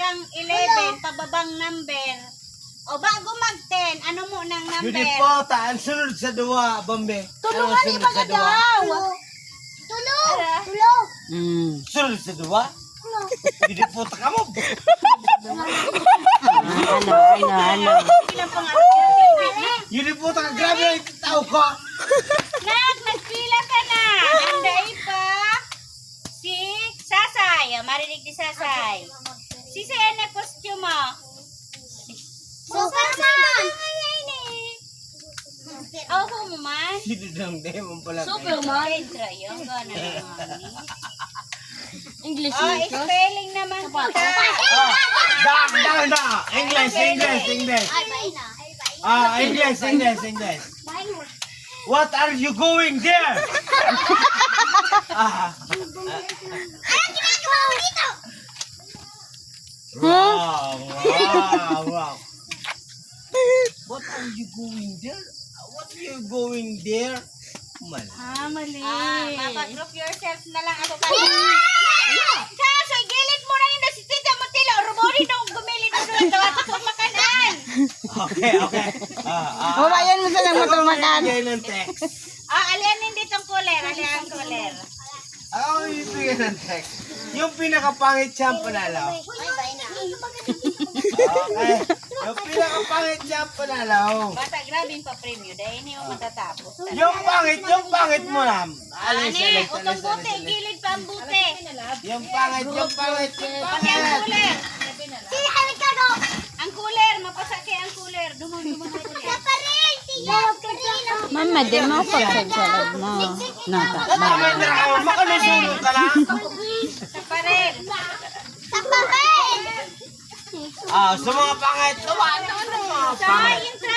hanggang 11, pababang number. O bago mag-10, ano mo ng number? Yun po, taan sunod sa duwa, Bombe. Tulungan ni Sunod sa duwa. Tulong! Tulong! Sunod sa duwa? Hindi po, taka mo. Ilang pangalan? Yun po, taka, grabe yung tao ko. Nagpila ka na. Anday pa. Si Sasay. Marinig ni Sasay. Si Sayan na costume mo. Superman! Oh, mo man. Hindi lang, demon pala. Superman! Pedro, yung gano'n. English Oh, spelling naman kita. English. English! English. What are you going there? Wow. What are you going there? What are you going there? Mal. Mali. Mapag-group yourself na lang ako kasi. Kaso, gilid mo na yun si Tita Motilo. Rumori nung gumili na doon. Dapat ko makanan. Okay. Babayan mo sa nang matumakan. Yan ang text. Alianin ditong kuler. Alianin kuler. Ako yung ibigay ng text. Yung pinakapangit siyang panalaw. Okay. Yung pinakapangit siyang panalaw. Basta grabing pa-premyo. Dahil hindi mo matatapos. Yung pangit mo lang. Ani, utong bote. Gilid pa ang bote. Yung pangit. Pati ang kuler. Ang kuler. Mapasakay ang kuler. Dumon ang kuler. Mama, di mo pagsasalad mo. Nata. Makalusulong ka lang. Sa parel. Sa mga pangit. Tuwa naman ng mga Sa pangit. intra